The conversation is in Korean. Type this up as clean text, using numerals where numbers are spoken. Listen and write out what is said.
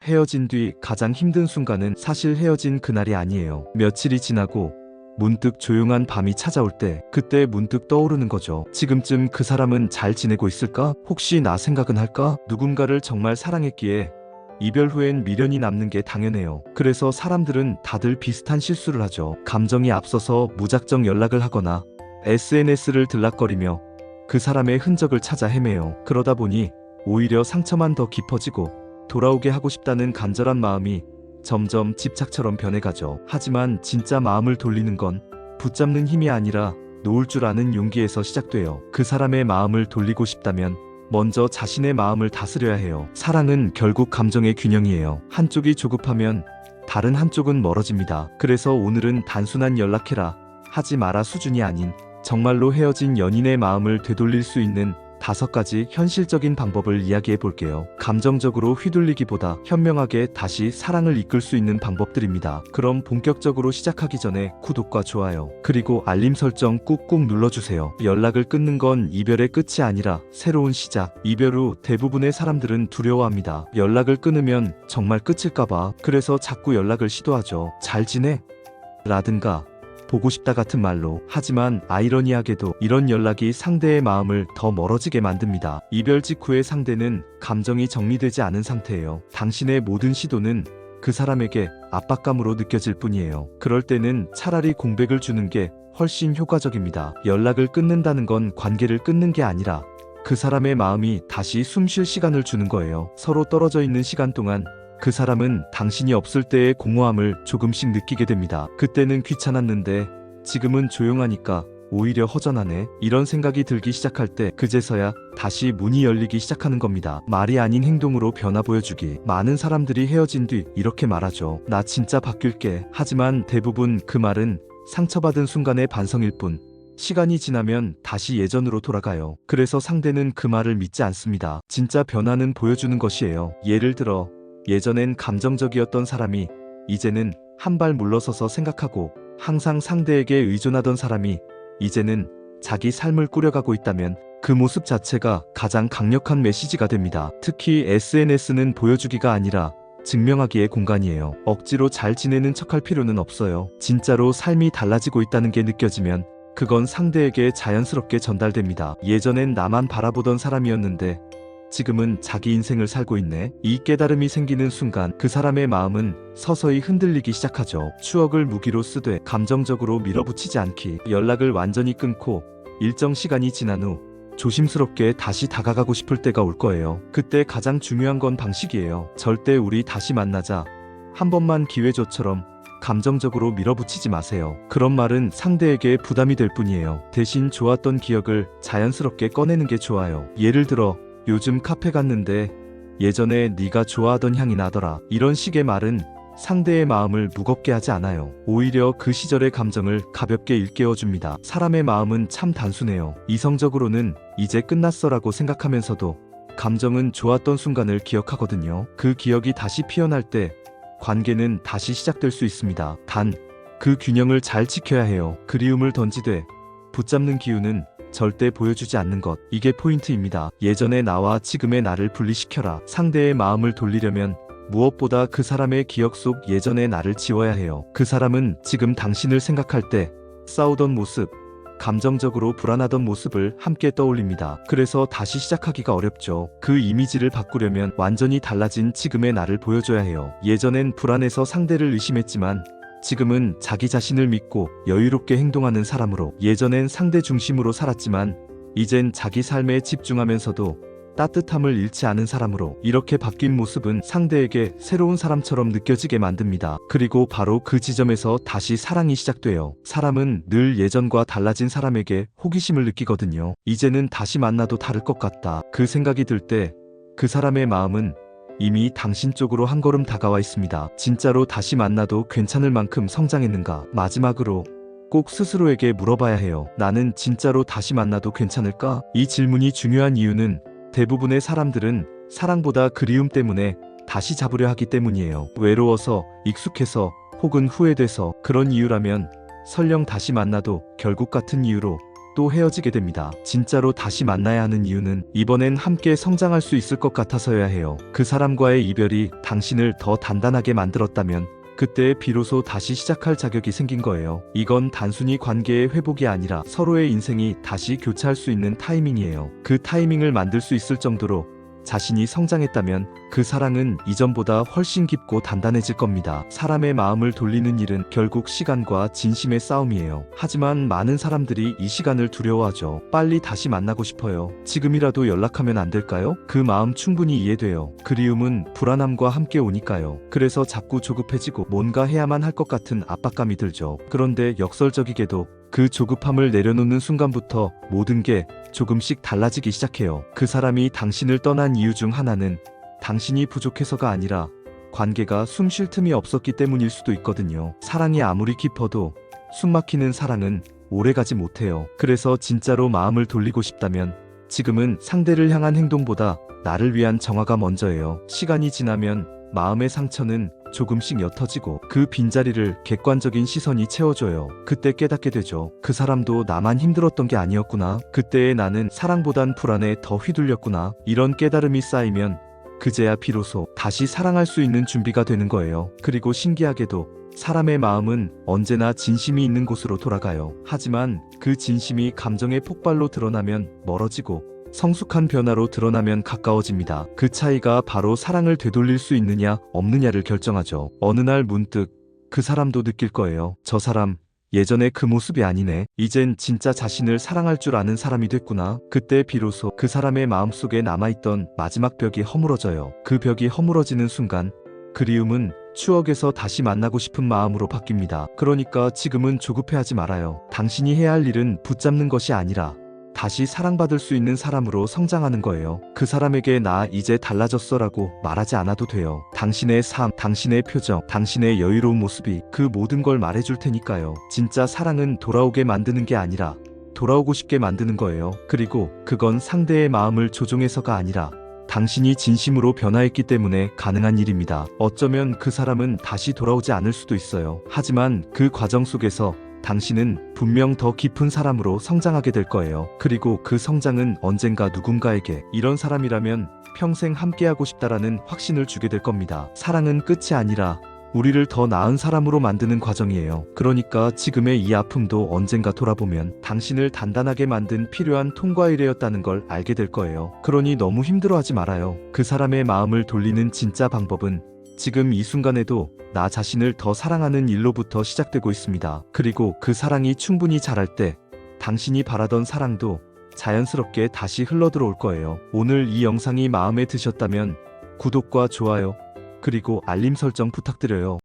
헤어진 뒤 가장 힘든 순간은 사실 헤어진 그날이 아니에요. 며칠이 지나고 문득 조용한 밤이 찾아올 때, 그때 문득 떠오르는 거죠. 지금쯤 그 사람은 잘 지내고 있을까? 혹시 나 생각은 할까? 누군가를 정말 사랑했기에 이별 후엔 미련이 남는 게 당연해요. 그래서 사람들은 다들 비슷한 실수를 하죠. 감정이 앞서서 무작정 연락을 하거나 SNS를 들락거리며 그 사람의 흔적을 찾아 헤매요. 그러다 보니 오히려 상처만 더 깊어지고 돌아오게 하고 싶다는 간절한 마음이 점점 집착처럼 변해가죠. 하지만 진짜 마음을 돌리는 건 붙잡는 힘이 아니라 놓을 줄 아는 용기에서 시작돼요. 그 사람의 마음을 돌리고 싶다면 먼저 자신의 마음을 다스려야 해요. 사랑은 결국 감정의 균형이에요. 한쪽이 조급하면 다른 한쪽은 멀어집니다. 그래서 오늘은 단순한 연락해라, 하지 마라 수준이 아닌 정말로 헤어진 연인의 마음을 되돌릴 수 있는 5가지 현실적인 방법을 이야기해 볼게요. 감정적으로 휘둘리기보다 현명하게 다시 사랑을 이끌 수 있는 방법들입니다. 그럼 본격적으로 시작하기 전에 구독과 좋아요, 그리고 알림 설정 꾹꾹 눌러주세요. 연락을 끊는 건 이별의 끝이 아니라 새로운 시작. 이별 후 대부분의 사람들은 두려워합니다. 연락을 끊으면 정말 끝일까봐. 그래서 자꾸 연락을 시도하죠. 잘 지내? 라든가 보고 싶다 같은 말로. 하지만 아이러니하게도 이런 연락이 상대의 마음을 더 멀어지게 만듭니다. 이별 직후의 상대는 감정이 정리되지 않은 상태예요. 당신의 모든 시도는 그 사람에게 압박감으로 느껴질 뿐이에요. 그럴 때는 차라리 공백을 주는 게 훨씬 효과적입니다. 연락을 끊는다는 건 관계를 끊는 게 아니라 그 사람의 마음이 다시 숨 쉴 시간을 주는 거예요. 서로 떨어져 있는 시간 동안 그 사람은 당신이 없을 때의 공허함을 조금씩 느끼게 됩니다. 그때는 귀찮았는데 지금은 조용하니까 오히려 허전하네, 이런 생각이 들기 시작할 때 그제서야 다시 문이 열리기 시작하는 겁니다. 말이 아닌 행동으로 변화 보여주기. 많은 사람들이 헤어진 뒤 이렇게 말하죠. 나 진짜 바뀔게. 하지만 대부분 그 말은 상처받은 순간의 반성일 뿐, 시간이 지나면 다시 예전으로 돌아가요. 그래서 상대는 그 말을 믿지 않습니다. 진짜 변화는 보여주는 것이에요. 예를 들어 예전엔 감정적이었던 사람이 이제는 한 발 물러서서 생각하고 항상 상대에게 의존하던 사람이 이제는 자기 삶을 꾸려가고 있다면 그 모습 자체가 가장 강력한 메시지가 됩니다. 특히 SNS는 보여주기가 아니라 증명하기의 공간이에요. 억지로 잘 지내는 척할 필요는 없어요. 진짜로 삶이 달라지고 있다는 게 느껴지면 그건 상대에게 자연스럽게 전달됩니다. 예전엔 나만 바라보던 사람이었는데 지금은 자기 인생을 살고 있네. 이 깨달음이 생기는 순간 그 사람의 마음은 서서히 흔들리기 시작하죠. 추억을 무기로 쓰되 감정적으로 밀어붙이지 않기. 연락을 완전히 끊고 일정 시간이 지난 후 조심스럽게 다시 다가가고 싶을 때가 올 거예요. 그때 가장 중요한 건 방식이에요. 절대 우리 다시 만나자, 한 번만 기회줘처럼 감정적으로 밀어붙이지 마세요. 그런 말은 상대에게 부담이 될 뿐이에요. 대신 좋았던 기억을 자연스럽게 꺼내는 게 좋아요. 예를 들어 요즘 카페 갔는데 예전에 네가 좋아하던 향이 나더라. 이런 식의 말은 상대의 마음을 무겁게 하지 않아요. 오히려 그 시절의 감정을 가볍게 일깨워줍니다. 사람의 마음은 참 단순해요. 이성적으로는 이제 끝났어라고 생각하면서도 감정은 좋았던 순간을 기억하거든요. 그 기억이 다시 피어날 때 관계는 다시 시작될 수 있습니다. 단, 그 균형을 잘 지켜야 해요. 그리움을 던지되 붙잡는 기운은 절대 보여주지 않는 것. 이게 포인트입니다. 예전의 나와 지금의 나를 분리시켜라. 상대의 마음을 돌리려면 무엇보다 그 사람의 기억 속 예전의 나를 지워야 해요. 그 사람은 지금 당신을 생각할 때 싸우던 모습, 감정적으로 불안하던 모습을 함께 떠올립니다. 그래서 다시 시작하기가 어렵죠. 그 이미지를 바꾸려면 완전히 달라진 지금의 나를 보여줘야 해요. 예전엔 불안해서 상대를 의심했지만 지금은 자기 자신을 믿고 여유롭게 행동하는 사람으로. 예전엔 상대 중심으로 살았지만 이젠 자기 삶에 집중하면서도 따뜻함을 잃지 않은 사람으로. 이렇게 바뀐 모습은 상대에게 새로운 사람처럼 느껴지게 만듭니다. 그리고 바로 그 지점에서 다시 사랑이 시작돼요. 사람은 늘 예전과 달라진 사람에게 호기심을 느끼거든요. 이제는 다시 만나도 다를 것 같다, 그 생각이 들 때 그 사람의 마음은 이미 당신 쪽으로 한 걸음 다가와 있습니다. 진짜로 다시 만나도 괜찮을 만큼 성장했는가? 마지막으로 꼭 스스로에게 물어봐야 해요. 나는 진짜로 다시 만나도 괜찮을까? 이 질문이 중요한 이유는 대부분의 사람들은 사랑보다 그리움 때문에 다시 잡으려 하기 때문이에요. 외로워서, 익숙해서, 혹은 후회돼서. 그런 이유라면 설령 다시 만나도 결국 같은 이유로 또 헤어지게 됩니다. 진짜로 다시 만나야 하는 이유는 이번엔 함께 성장할 수 있을 것 같아서여야 해요. 그 사람과의 이별이 당신을 더 단단하게 만들었다면 그때 비로소 다시 시작할 자격이 생긴 거예요. 이건 단순히 관계의 회복이 아니라 서로의 인생이 다시 교차할 수 있는 타이밍이에요. 그 타이밍을 만들 수 있을 정도로 자신이 성장했다면 그 사랑은 이전보다 훨씬 깊고 단단해질 겁니다. 사람의 마음을 돌리는 일은 결국 시간과 진심의 싸움이에요. 하지만 많은 사람들이 이 시간을 두려워하죠. 빨리 다시 만나고 싶어요. 지금이라도 연락하면 안 될까요? 그 마음 충분히 이해돼요. 그리움은 불안함과 함께 오니까요. 그래서 자꾸 조급해지고 뭔가 해야만 할 것 같은 압박감이 들죠. 그런데 역설적이게도 그 조급함을 내려놓는 순간부터 모든 게 조금씩 달라지기 시작해요. 그 사람이 당신을 떠난 이유 중 하나는 당신이 부족해서가 아니라 관계가 숨 쉴 틈이 없었기 때문일 수도 있거든요. 사랑이 아무리 깊어도 숨막히는 사랑은 오래가지 못해요. 그래서 진짜로 마음을 돌리고 싶다면 지금은 상대를 향한 행동보다 나를 위한 정화가 먼저예요. 시간이 지나면 마음의 상처는 조금씩 옅어지고 그 빈자리를 객관적인 시선이 채워줘요. 그때 깨닫게 되죠. 그 사람도 나만 힘들었던 게 아니었구나. 그때의 나는 사랑보단 불안에 더 휘둘렸구나. 이런 깨달음이 쌓이면 그제야 비로소 다시 사랑할 수 있는 준비가 되는 거예요. 그리고 신기하게도 사람의 마음은 언제나 진심이 있는 곳으로 돌아가요. 하지만 그 진심이 감정의 폭발로 드러나면 멀어지고 성숙한 변화로 드러나면 가까워집니다. 그 차이가 바로 사랑을 되돌릴 수 있느냐 없느냐를 결정하죠. 어느 날 문득 그 사람도 느낄 거예요. 저 사람 예전에 그 모습이 아니네. 이젠 진짜 자신을 사랑할 줄 아는 사람이 됐구나. 그때 비로소 그 사람의 마음속에 남아있던 마지막 벽이 허물어져요. 그 벽이 허물어지는 순간 그리움은 추억에서 다시 만나고 싶은 마음으로 바뀝니다. 그러니까 지금은 조급해하지 말아요. 당신이 해야 할 일은 붙잡는 것이 아니라 다시 사랑받을 수 있는 사람으로 성장하는 거예요. 그 사람에게 나 이제 달라졌어 라고 말하지 않아도 돼요. 당신의 삶, 당신의 표정, 당신의 여유로운 모습이 그 모든 걸 말해줄 테니까요. 진짜 사랑은 돌아오게 만드는 게 아니라 돌아오고 싶게 만드는 거예요. 그리고 그건 상대의 마음을 조종해서가 아니라 당신이 진심으로 변화했기 때문에 가능한 일입니다. 어쩌면 그 사람은 다시 돌아오지 않을 수도 있어요. 하지만 그 과정 속에서 당신은 분명 더 깊은 사람으로 성장하게 될 거예요. 그리고 그 성장은 언젠가 누군가에게 이런 사람이라면 평생 함께하고 싶다라는 확신을 주게 될 겁니다. 사랑은 끝이 아니라 우리를 더 나은 사람으로 만드는 과정이에요. 그러니까 지금의 이 아픔도 언젠가 돌아보면 당신을 단단하게 만든 필요한 통과 일이었다는 걸 알게 될 거예요. 그러니 너무 힘들어하지 말아요. 그 사람의 마음을 돌리는 진짜 방법은 지금 이 순간에도 나 자신을 더 사랑하는 일로부터 시작되고 있습니다. 그리고 그 사랑이 충분히 자랄 때 당신이 바라던 사랑도 자연스럽게 다시 흘러들어올 거예요. 오늘 이 영상이 마음에 드셨다면 구독과 좋아요, 그리고 알림 설정 부탁드려요.